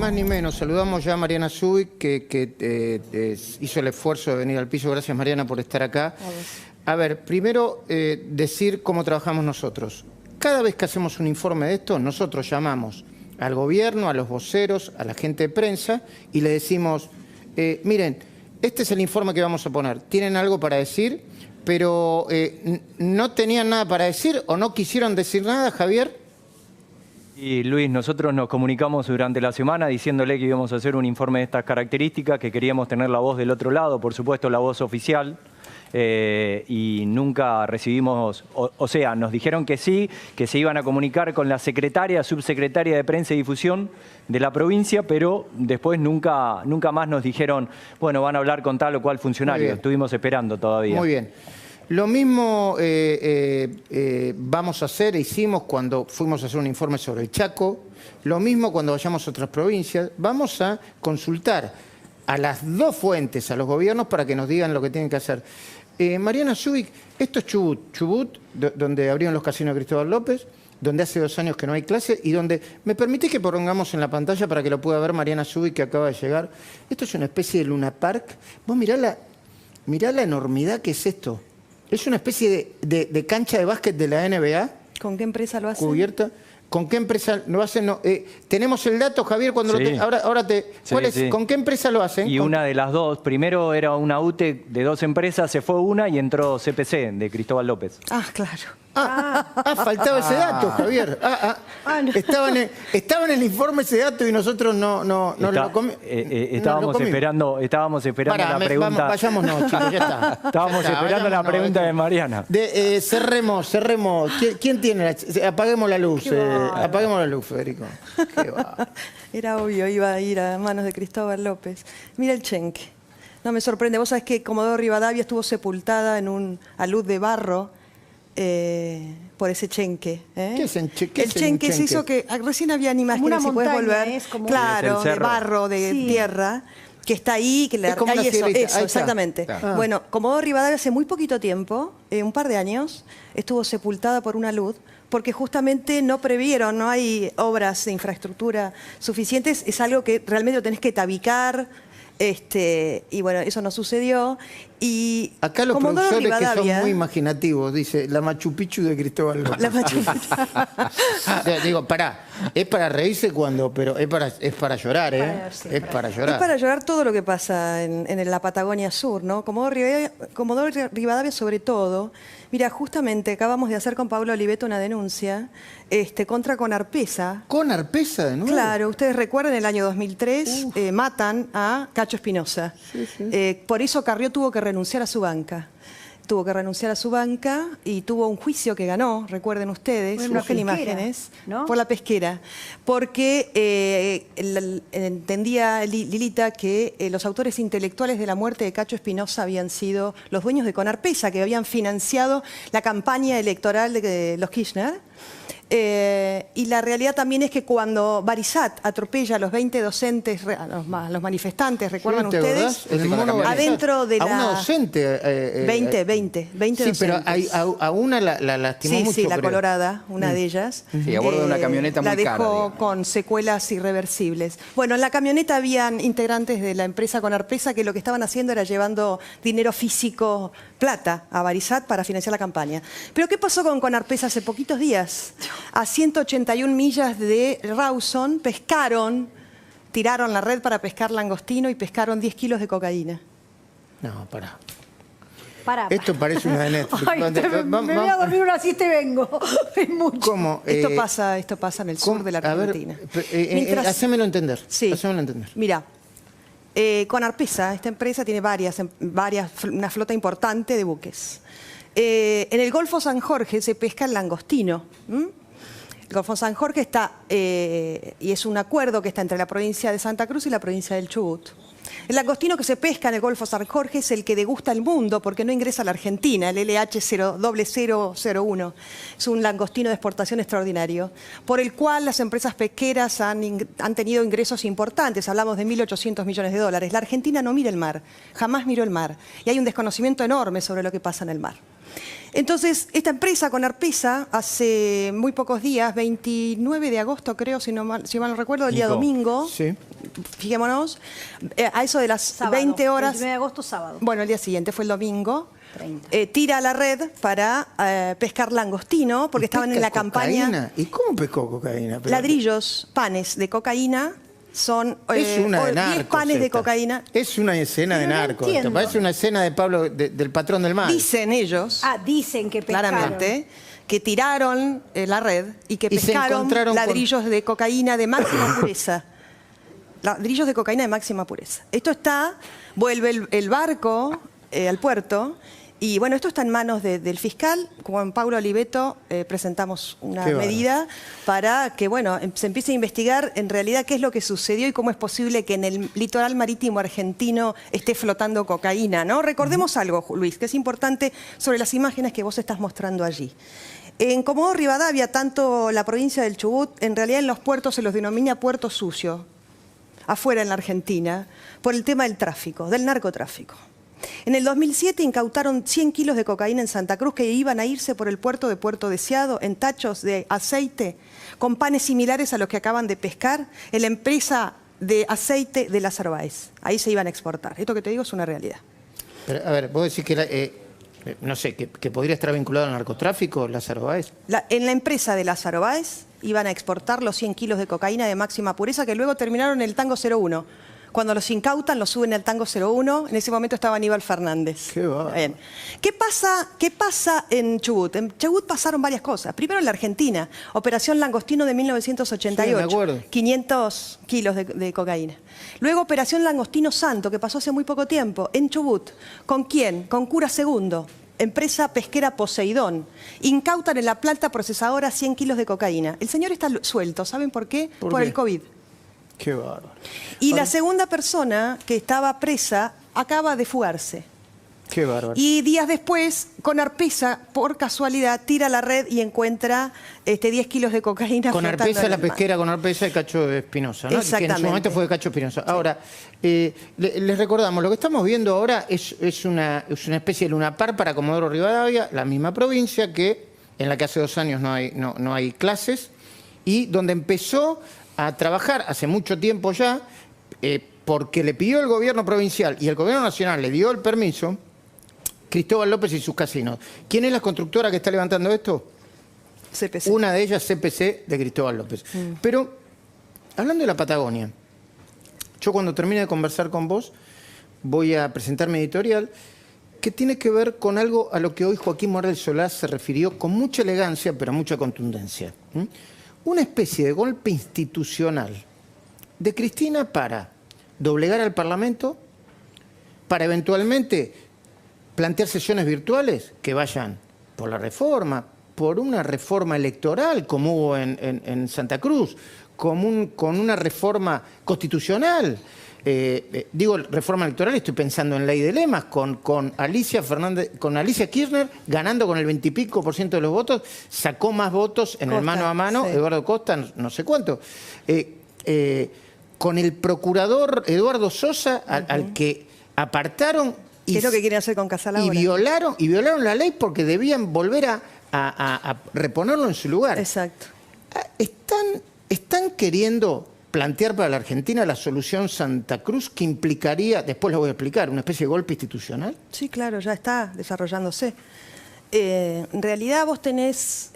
más ni menos. Saludamos ya a Mariana Zubik, que hizo el esfuerzo de venir al piso. Gracias, Mariana, por estar acá. A ver, primero decir cómo trabajamos nosotros. Cada vez que hacemos un informe de esto, nosotros llamamos al gobierno, a los voceros, a la gente de prensa y le decimos, miren, este es el informe que vamos a poner. ¿Tienen algo para decir? Pero ¿no tenían nada para decir o no quisieron decir nada, Javier? Y Luis, nosotros nos comunicamos durante la semana diciéndole que íbamos a hacer un informe de estas características, que queríamos tener la voz del otro lado, por supuesto la voz oficial, y nunca recibimos, o sea, nos dijeron que sí, que se iban a comunicar con la secretaria, subsecretaria de Prensa y Difusión de la provincia, pero después nunca más nos dijeron, bueno, van a hablar con tal o cual funcionario. Estuvimos esperando todavía. Muy bien. Lo mismo vamos a hacer, hicimos cuando fuimos a hacer un informe sobre el Chaco, lo mismo cuando vayamos a otras provincias. Vamos a consultar a las dos fuentes, a los gobiernos, para que nos digan lo que tienen que hacer. Mariana Zubik, esto es Chubut, donde abrieron los casinos de Cristóbal López, donde hace 2 años que no hay clase y donde... ¿Me permitís que pongamos en la pantalla para que lo pueda ver Mariana Zubik, que acaba de llegar? Esto es una especie de Luna Park. Vos mirá la enormidad que es esto. Es una especie de cancha de básquet de la NBA. ¿Con qué empresa lo hacen? Cubierta. ¿Con qué empresa lo hacen? No, tenemos el dato, Javier, cuando sí. ¿Con qué empresa lo hacen? Y una de las dos. Primero era una UTE de 2 empresas, se fue una y entró CPC, de Cristóbal López. Ah, claro. Faltaba ese dato, Javier. No. Estaba en el informe ese dato y nosotros no lo comimos. Estábamos esperando la pregunta. Vayámonos, chicos, ya está. Estábamos esperando la pregunta de Mariana. Cerremos. ¿Quién tiene apaguemos la luz? Apaguemos la luz, Federico. Qué va. Era obvio, iba a ir a manos de Cristóbal López. Mira el chenque. No me sorprende. Vos sabés que Comodoro Rivadavia estuvo sepultada en un alud de barro por ese chenque. ¿Qué es el chenque? Se hizo que... Recién habían imágenes, una si puedes montaña, volver. es como... Claro, de barro, de tierra, que está ahí, que le es como hay eso, exactamente. Claro. Bueno, Comodoro Rivadavia hace muy poquito tiempo, un par de años, estuvo sepultada por una luz, porque justamente no previeron, no hay obras de infraestructura suficientes, es algo que realmente lo tenés que tabicar, y bueno, eso no sucedió. Y acá los Comodoro productores Rivadavia, que son muy imaginativos, dice la Machu Picchu de Cristóbal López. La Machu Picchu. O sea, digo, es para reírse pero es para llorar, ¿eh? Es para llorar. Es para llorar todo lo que pasa en la Patagonia Sur, ¿no? Comodoro Rivadavia sobre todo. Mira, justamente acabamos de hacer con Pablo Oliveto una denuncia contra Conarpesa. ¿Conarpesa de nuevo? Claro, ustedes recuerdan el año 2003, matan a Cacho Espinosa. Sí. Por eso Carrió tuvo que renunciar a su banca. Tuvo que renunciar a su banca y tuvo un juicio que ganó, recuerden ustedes, busquen imágenes, ¿no? Por la pesquera. Porque entendía Lilita que los autores intelectuales de la muerte de Cacho Espinosa habían sido los dueños de Conarpesa, que habían financiado la campaña electoral de los Kirchner. Y la realidad también es que cuando Barisat atropella a los 20 docentes, a los manifestantes, ¿recuerdan ustedes? Adentro de la... A una docente. 20 sí, docentes. pero a una la lastimó mucho, Sí, la creo. Colorada, una de ellas. Sí, a bordo de una camioneta muy cara. La dejó con secuelas irreversibles. Bueno, en la camioneta habían integrantes de la empresa Conarpesa que lo que estaban haciendo era llevando dinero físico, plata, a Barisat para financiar la campaña. Pero ¿qué pasó con Conarpesa hace poquitos días? A 181 millas de Rawson tiraron la red para pescar langostino y pescaron 10 kilos de cocaína. No, pará. Esto parece una de Netflix. Ay, me voy a dormir una siesta y vengo. Es mucho. ¿Cómo? Esto pasa en el sur de la Argentina. Hacémelo entender. Sí. Hacémelo entender. Mira, Conarpesa, esta empresa tiene una flota importante de buques. En el Golfo San Jorge se pesca el langostino. El Golfo San Jorge está, y es un acuerdo que está entre la provincia de Santa Cruz y la provincia del Chubut. El langostino que se pesca en el Golfo San Jorge es el que degusta el mundo porque no ingresa a la Argentina, el LH0001. Es un langostino de exportación extraordinario, por el cual las empresas pesqueras han tenido ingresos importantes. Hablamos de 1.800 millones de dólares. La Argentina no mira el mar, jamás miró el mar. Y hay un desconocimiento enorme sobre lo que pasa en el mar. Entonces, esta empresa, Conarpesa, hace muy pocos días, 29 de agosto creo, si mal no recuerdo, el día domingo, sí. fijémonos, a eso de las Sábado, 20 horas. 29 de agosto, sábado. Bueno, el día siguiente fue el domingo. 30. Tira a la red para pescar langostino, porque estaban en la campaña. Cocaína. ¿Y cómo pescó cocaína? Pero- Ladrillos, panes de cocaína, son Es una de 10 narcos. panes de esta. cocaína. Es una escena de Pero no narcos. Esto entiendo. parece una escena de Pablo, del patrón del mal. Dicen ellos, Ah, dicen que pescaron. claramente, que tiraron la red y que Y se pescaron encontraron con- ladrillos de cocaína de máxima pureza. Ladrillos de cocaína de máxima pureza. Esto está, vuelve el barco al puerto. Y bueno, esto está en manos del fiscal. Juan Pablo Oliveto presentamos una Qué bárbaro. medida para que bueno, se empiece a investigar en realidad qué es lo que sucedió y cómo es posible que en el litoral marítimo argentino esté flotando cocaína, ¿no? Recordemos algo, Luis, que es importante sobre las imágenes que vos estás mostrando allí. En Comodoro Rivadavia, tanto la provincia del Chubut, en realidad en los puertos se los denomina puerto sucio, afuera en la Argentina, por el tema del tráfico, del narcotráfico. En el 2007 incautaron 100 kilos de cocaína en Santa Cruz que iban a irse por el puerto de Puerto Deseado en tachos de aceite con panes similares a los que acaban de pescar en la empresa de aceite de Lázaro Báez. Ahí se iban a exportar. Esto que te digo es una realidad. Pero, a ver, vos decís que, no sé, que podría estar vinculado al narcotráfico, Lázaro Báez. En la empresa de Lázaro Báez iban a exportar los 100 kilos de cocaína de máxima pureza que luego terminaron en el Tango 01. Cuando los incautan, los suben al Tango 01. En ese momento estaba Aníbal Fernández. Qué bárbaro. Bien. ¿Qué pasa en Chubut? En Chubut pasaron varias cosas. Primero en la Argentina, Operación Langostino de 1988. Sí, me acuerdo. 500 kilos de cocaína. Luego Operación Langostino Santo, que pasó hace muy poco tiempo, en Chubut. ¿Con quién? Con Cura Segundo, empresa pesquera Poseidón. Incautan en la planta procesadora 100 kilos de cocaína. El señor está suelto. ¿Saben por qué? ¿Por Por qué? el COVID. Qué bárbaro. Y Ahora- la segunda persona que estaba presa acaba de fugarse. Qué bárbaro. Y días después, con Arpesa, por casualidad, tira la red y encuentra 10 kilos de cocaína Con flotando Arpesa, en la el mar. pesquera, con Arpesa, el Cacho Espinosa, ¿no? Que en su Exactamente. momento fue de Cacho Espinosa. Ahora, les recordamos, lo que estamos viendo ahora es una especie de lunapar para Comodoro Rivadavia, la misma provincia en la que hace 2 años no hay clases, y donde empezó a trabajar hace mucho tiempo ya, porque le pidió el gobierno provincial y el gobierno nacional le dio el permiso, Cristóbal López y sus casinos. ¿Quién es la constructora que está levantando esto? CPC. Una de ellas, CPC, de Cristóbal López. Pero, hablando de la Patagonia, yo cuando termine de conversar con vos, voy a presentar mi editorial, que tiene que ver con algo a lo que hoy Joaquín Morel Solá se refirió con mucha elegancia, pero mucha contundencia. Una especie de golpe institucional de Cristina para doblegar al Parlamento, para eventualmente plantear sesiones virtuales que vayan por la reforma, por una reforma electoral como hubo en Santa Cruz, con una reforma constitucional. Digo reforma electoral, estoy pensando en ley de lemas, con Alicia Kirchner ganando con el 20 y pico % de los votos, sacó más votos en el Costa, mano a mano, sí. Eduardo Costa, no sé cuánto. Con el procurador Eduardo Sosa, al que apartaron ¿Qué es lo que quieren hacer con Casal y ahora? violaron la ley porque debían volver a reponerlo en su lugar. Exacto. ¿Están queriendo plantear para la Argentina la solución Santa Cruz que implicaría, después lo voy a explicar, una especie de golpe institucional? Sí, claro, ya está desarrollándose. En realidad vos tenés,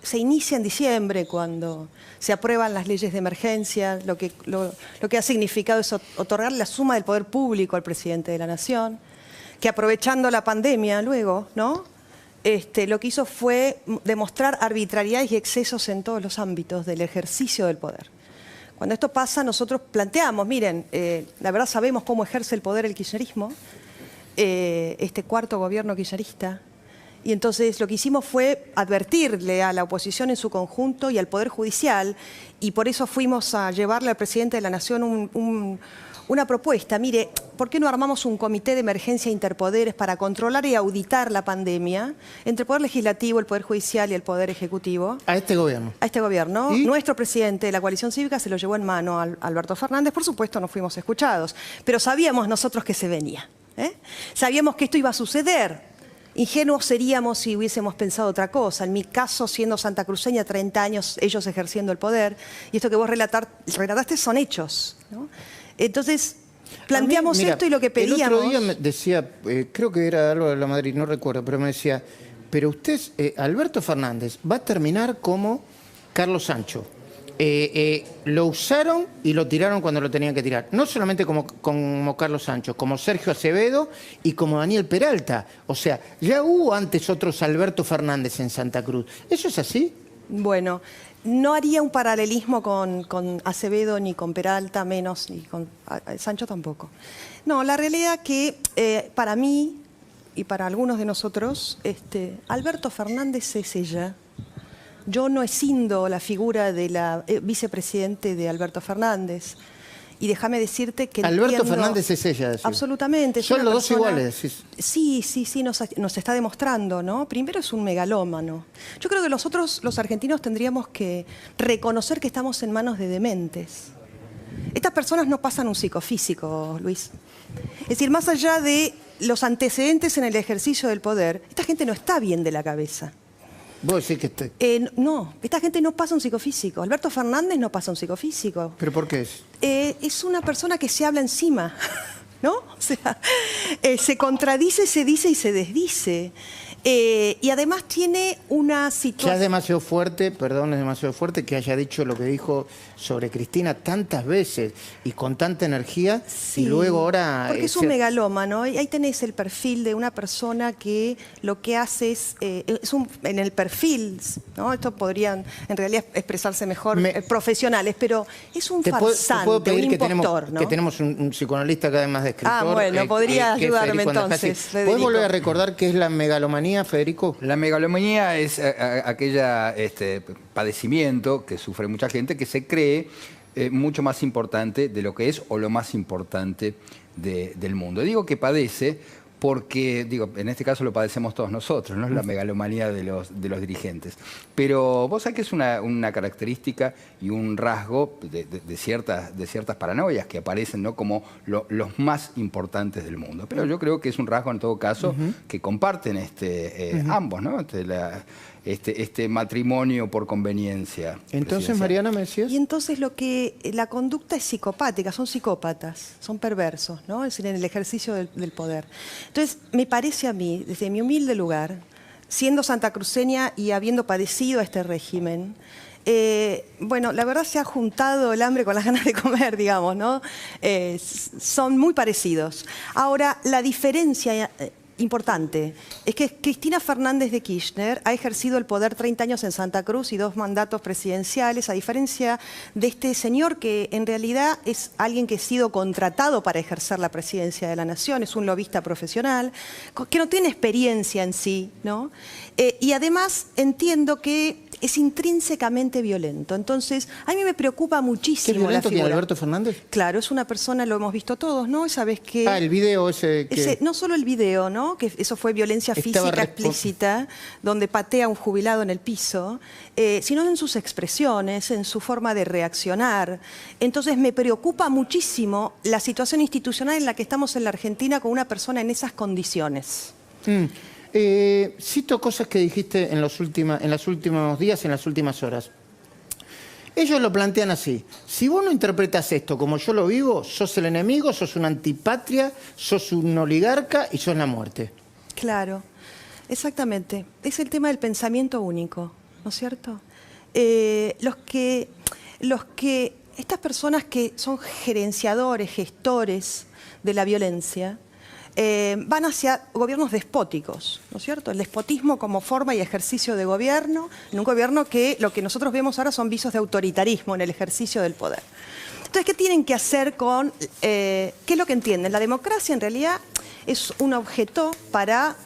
se inicia en diciembre cuando se aprueban las leyes de emergencia, lo que ha significado es otorgar la suma del poder público al presidente de la Nación, que aprovechando la pandemia luego, ¿no? Lo que hizo fue demostrar arbitrariedades y excesos en todos los ámbitos del ejercicio del poder. Cuando esto pasa, nosotros planteamos, miren, la verdad sabemos cómo ejerce el poder el kirchnerismo, este cuarto gobierno kirchnerista, y entonces lo que hicimos fue advertirle a la oposición en su conjunto y al Poder Judicial, y por eso fuimos a llevarle al presidente de la Nación una propuesta. Mire, ¿por qué no armamos un comité de emergencia interpoderes para controlar y auditar la pandemia entre el Poder Legislativo, el Poder Judicial y el Poder Ejecutivo? A este gobierno. A este gobierno. ¿Y? Nuestro presidente de la coalición cívica se lo llevó en mano a Alberto Fernández. Por supuesto, no fuimos escuchados, pero sabíamos nosotros que se venía. Sabíamos que esto iba a suceder. Ingenuos seríamos si hubiésemos pensado otra cosa. En mi caso, siendo santacruceña, 30 años ellos ejerciendo el poder, y esto que vos relataste son hechos, ¿no? Entonces, planteamos Mira, esto y lo que pedíamos... El otro día me decía, creo que era Álvaro de la Madrid, no recuerdo, pero me decía, pero usted, Alberto Fernández, va a terminar como Carlos Sancho. Lo usaron y lo tiraron cuando lo tenían que tirar. No solamente como Carlos Sancho, como Sergio Acevedo y como Daniel Peralta. O sea, ya hubo antes otros Alberto Fernández en Santa Cruz. ¿Eso es así? Bueno, no haría un paralelismo con Acevedo ni con Peralta, menos, y con Sancho tampoco. No, la realidad que para mí y para algunos de nosotros, Alberto Fernández es ella. Yo no escindo la figura de la vicepresidente de Alberto Fernández. Y déjame decirte que Alberto Fernández es ella. Decir. Absolutamente. Son los dos iguales. Sí, nos está demostrando, ¿no? Primero es un megalómano. Yo creo que nosotros, los argentinos, tendríamos que reconocer que estamos en manos de dementes. Estas personas no pasan un psicofísico, Luis. Es decir, más allá de los antecedentes en el ejercicio del poder, esta gente no está bien de la cabeza. ¿Vos decís que no, esta gente no pasa un psicofísico. Alberto Fernández no pasa un psicofísico. ¿Pero por qué es? Es una persona que se habla encima, ¿no? O sea, se contradice, se dice y se desdice. Y además tiene una situación... Ya es demasiado fuerte, perdón, es demasiado fuerte que haya dicho lo que dijo sobre Cristina tantas veces y con tanta energía, sí, y luego ahora... Porque es un megalómano, y ahí tenés el perfil de una persona que lo que hace es en el perfil, ¿no? Esto podrían en realidad expresarse mejor profesionales, pero es un farsante, un impostor, ¿no? Que tenemos un psicoanalista cada vez más de escritor. Ah, bueno, podría ayudarme entonces, Federico. ¿Podés volver a recordar qué es la megalomanía, Federico? La megalomanía es aquella padecimiento que sufre mucha gente que se cree mucho más importante de lo que es o lo más importante del mundo. Digo que padece porque, en este caso lo padecemos todos nosotros, no es la megalomanía de los dirigentes. Pero vos sabés que es una característica y un rasgo de ciertas paranoias que aparecen, ¿no?, como los más importantes del mundo. Pero yo creo que es un rasgo, en todo caso, que comparten ambos, ¿no? Este matrimonio por conveniencia. Entonces, Mariana, ¿me decías? Y entonces la conducta es psicopática, son psicópatas, son perversos, ¿no? Es decir, en el ejercicio del poder. Entonces, me parece a mí, desde mi humilde lugar, siendo santacruceña y habiendo padecido este régimen, bueno, la verdad se ha juntado el hambre con las ganas de comer, digamos, ¿no? Son muy parecidos. Ahora, la diferencia importante es que Cristina Fernández de Kirchner ha ejercido el poder 30 años en Santa Cruz y 2 mandatos presidenciales, a diferencia de este señor que en realidad es alguien que ha sido contratado para ejercer la presidencia de la Nación, es un lobista profesional, que no tiene experiencia en sí, ¿no? Y además entiendo que es intrínsecamente violento. Entonces, a mí me preocupa muchísimo ¿Qué violento la figura. que Alberto Fernández? Claro, es una persona, lo hemos visto todos, ¿no? Esa vez que... el video ese que... no solo el video, ¿no? Que eso fue violencia física explícita, donde patea a un jubilado en el piso, sino en sus expresiones, en su forma de reaccionar. Entonces, me preocupa muchísimo la situación institucional en la que estamos en la Argentina con una persona en esas condiciones. Cito cosas que dijiste en los últimos días, en las últimas horas. Ellos lo plantean así: si vos no interpretas esto como yo lo vivo, sos el enemigo, sos una antipatria, sos un oligarca y sos la muerte. Claro, exactamente. Es el tema del pensamiento único, ¿no es cierto? Estas personas que son gerenciadores, gestores de la violencia, van hacia gobiernos despóticos, ¿no es cierto? El despotismo como forma y ejercicio de gobierno, en un gobierno que lo que nosotros vemos ahora son visos de autoritarismo en el ejercicio del poder. Entonces, ¿qué tienen que hacer con...? ¿Qué es lo que entienden? La democracia en realidad es un objeto para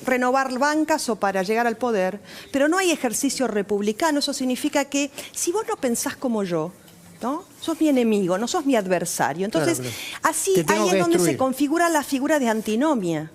renovar bancas o para llegar al poder, pero no hay ejercicio republicano. Eso significa que si vos no pensás como yo, ¿no? Sos mi enemigo, no sos mi adversario. Entonces, claro, así ahí es donde se configura la figura de antinomia,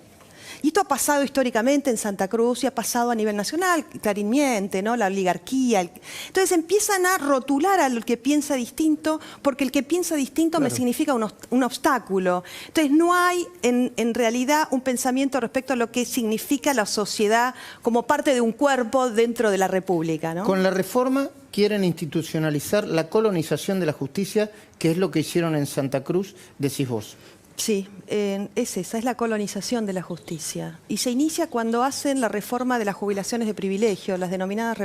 Y esto ha pasado históricamente en Santa Cruz y ha pasado a nivel nacional, Clarín miente, ¿no? La oligarquía. Entonces empiezan a rotular al que piensa distinto, porque el que piensa distinto me significa un obstáculo. Entonces no hay en realidad un pensamiento respecto a lo que significa la sociedad como parte de un cuerpo dentro de la República, ¿no? Con la reforma quieren institucionalizar la colonización de la justicia, que es lo que hicieron en Santa Cruz, decís vos. Sí, es esa, es la colonización de la justicia. Y se inicia cuando hacen la reforma de las jubilaciones de privilegio, las denominadas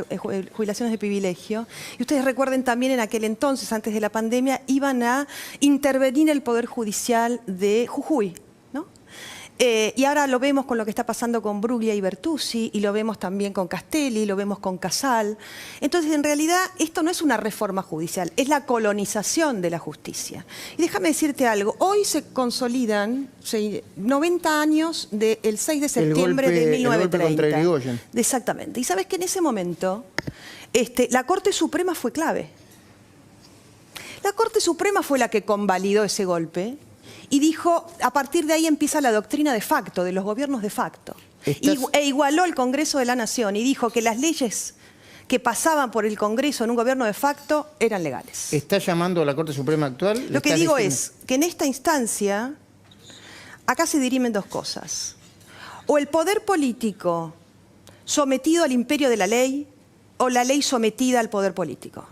jubilaciones de privilegio. Y ustedes recuerden también en aquel entonces, antes de la pandemia, iban a intervenir el Poder Judicial de Jujuy, ¿no? Y ahora lo vemos con lo que está pasando con Bruglia y Bertuzzi, y lo vemos también con Castelli, lo vemos con Casal. Entonces, en realidad, esto no es una reforma judicial, es la colonización de la justicia. Y déjame decirte algo, hoy se consolidan 90 años del 6 de septiembre de 1930. El golpe contra Irigoyen. Exactamente. Y sabes que en ese momento la Corte Suprema fue clave. La Corte Suprema fue la que convalidó ese golpe. Y dijo, a partir de ahí empieza la doctrina de facto, de los gobiernos de facto. E igualó el Congreso de la Nación y dijo que las leyes que pasaban por el Congreso en un gobierno de facto eran legales. ¿Está llamando a la Corte Suprema actual? Lo que digo es que en esta instancia, acá se dirimen dos cosas. O el poder político sometido al imperio de la ley, o la ley sometida al poder político.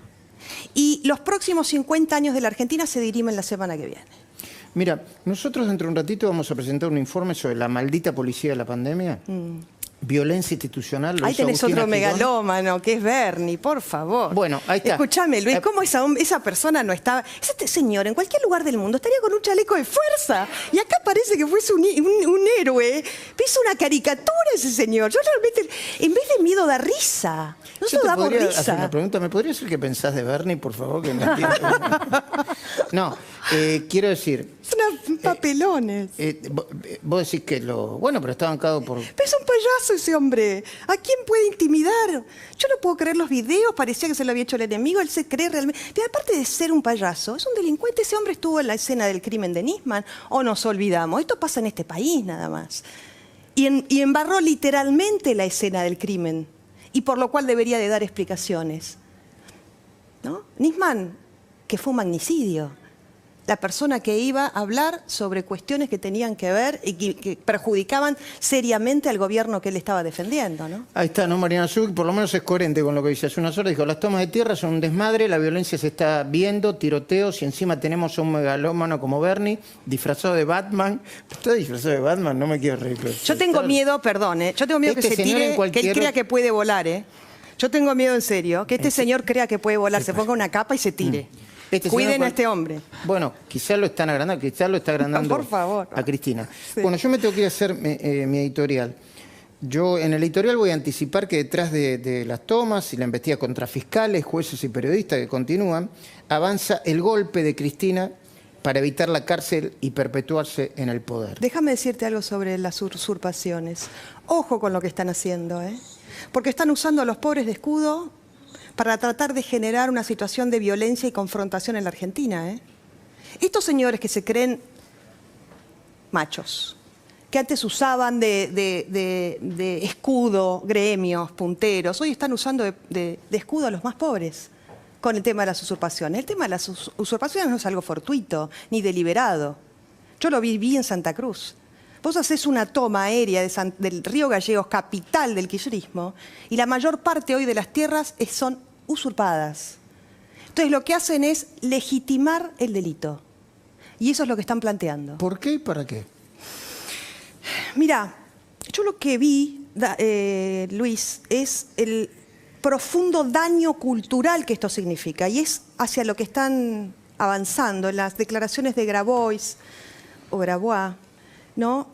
Y los próximos 50 años de la Argentina se dirimen la semana que viene. Mira, nosotros dentro de un ratito vamos a presentar un informe sobre la maldita policía de la pandemia. Violencia institucional. Ahí tenés otro megalómano, que es Bernie, por favor. Bueno, ahí está. Escuchame, Luis, ¿cómo esa persona no estaba? Este señor en cualquier lugar del mundo estaría con un chaleco de fuerza. Y acá parece que fuese un héroe. Hizo una caricatura ese señor. Yo realmente, en vez de miedo, da risa. Nosotros damos risa. Hacer una pregunta. ¿Me podría decir qué pensás de Bernie, por favor? Que no entiendo. No, quiero decir... Son papelones. Vos decís que lo... Bueno, pero está bancado por... Pero es un payaso ese hombre. ¿A quién puede intimidar? Yo no puedo creer los videos, parecía que se lo había hecho el enemigo, él se cree realmente... Pero aparte de ser un payaso, es un delincuente. Ese hombre estuvo en la escena del crimen de Nisman, o nos olvidamos. Esto pasa en este país nada más. Y embarró literalmente la escena del crimen, y por lo cual debería de dar explicaciones, ¿no? Nisman, que fue un magnicidio. La persona que iba a hablar sobre cuestiones que tenían que ver y que perjudicaban seriamente al gobierno que él estaba defendiendo, ¿no? Ahí está, ¿no? Mariana Zubik, por lo menos es coherente con lo que dice hace unas horas. Dijo, las tomas de tierra son un desmadre, la violencia se está viendo, tiroteos, y encima tenemos a un megalómano como Bernie, disfrazado de Batman. ¿Está disfrazado de Batman? No me quiero reír. Yo tengo miedo, perdón, yo tengo miedo que se tire, que él crea que puede volar, Yo tengo miedo en serio, que este señor crea que puede volar, se ponga una capa y se tire. Cuiden a este hombre. Bueno, quizás lo están agrandando, quizás lo está agrandando por favor. a Cristina. Sí. Bueno, yo me tengo que ir a hacer mi editorial. Yo en el editorial voy a anticipar que detrás de las tomas y la investigación contra fiscales, jueces y periodistas que continúan, avanza el golpe de Cristina para evitar la cárcel y perpetuarse en el poder. Déjame decirte algo sobre las usurpaciones. Ojo con lo que están haciendo, porque están usando a los pobres de escudo para tratar de generar una situación de violencia y confrontación en la Argentina. Estos señores que se creen machos, que antes usaban de escudo gremios, punteros, hoy están usando de escudo a los más pobres con el tema de las usurpaciones. El tema de las usurpaciones no es algo fortuito ni deliberado. Yo lo viví en Santa Cruz. Vos hacés una toma aérea del Río Gallegos, capital del kirchnerismo, y la mayor parte hoy de las tierras son usurpadas. Entonces lo que hacen es legitimar el delito. Y eso es lo que están planteando. ¿Por qué y para qué? Mira, yo lo que vi, Luis, es el profundo daño cultural que esto significa. Y es hacia lo que están avanzando en las declaraciones de Grabois o Grabois, ¿no?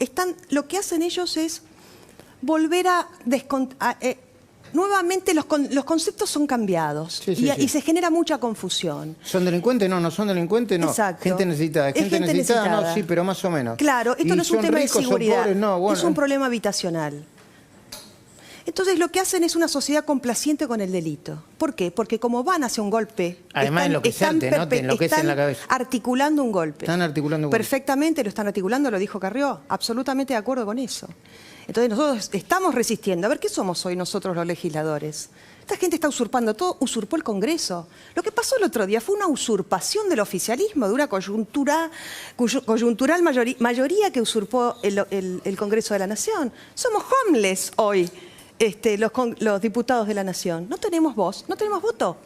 Lo que hacen ellos es volver a nuevamente los conceptos son cambiados y se genera mucha confusión. ¿Son delincuentes? No, no son delincuentes, no. Exacto. Gente necesitada. Gente necesitada, no, sí, pero más o menos. Claro, esto no es un tema de seguridad, pobres, no, bueno. Es un problema habitacional. Entonces lo que hacen es una sociedad complaciente con el delito. ¿Por qué? Porque como van hacia un golpe, además enloquecente, ¿no? Te enloquece en la cabeza. Articulando un golpe. Están articulando un golpe. Perfectamente lo están articulando, lo dijo Carrió, absolutamente de acuerdo con eso. Entonces nosotros estamos resistiendo. A ver, ¿qué somos hoy nosotros los legisladores? Esta gente está usurpando todo, usurpó el Congreso. Lo que pasó el otro día fue una usurpación del oficialismo, de una coyuntural mayoría que usurpó el Congreso de la Nación. Somos homeless hoy, los diputados de la Nación. No tenemos voz, no tenemos voto.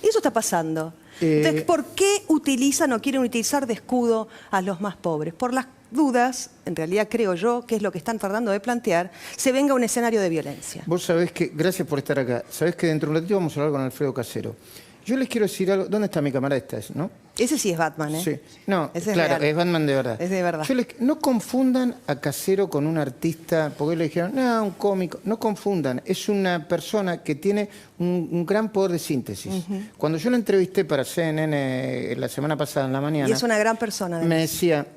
Y eso está pasando. Entonces, ¿por qué utilizan o quieren utilizar de escudo a los más pobres? Por las dudas, en realidad creo yo, que es lo que están tratando de plantear, se venga un escenario de violencia. Vos sabés que, gracias por estar acá, sabés que dentro de un ratito vamos a hablar con Alfredo Casero. Yo les quiero decir algo. ¿Dónde está mi cámara? Esta es, ¿no? Ese sí es Batman, ¿eh? Sí. No, Ese claro, real. es Batman de verdad. Es de verdad. No confundan a Casero con un artista, porque le dijeron, no, un cómico. No confundan. Es una persona que tiene un gran poder de síntesis. Cuando yo lo entrevisté para CNN la semana pasada en la mañana... Y es una gran persona. Me decía...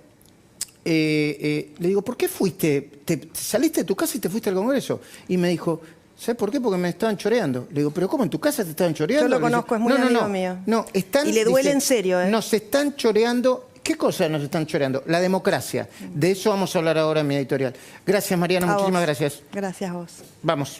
le digo, ¿por qué fuiste? ¿Saliste de tu casa y te fuiste al Congreso? Y me dijo... ¿Sabes por qué? Porque me estaban choreando. Le digo, ¿pero cómo? ¿En tu casa te estaban choreando? Yo lo conozco, es muy amigo mío. No, están... Y le duele dice, en serio, ¿eh? Nos están choreando... ¿Qué cosa nos están choreando? La democracia. De eso vamos a hablar ahora en mi editorial. Gracias, Mariana. Muchísimas gracias. Gracias a vos. Vamos.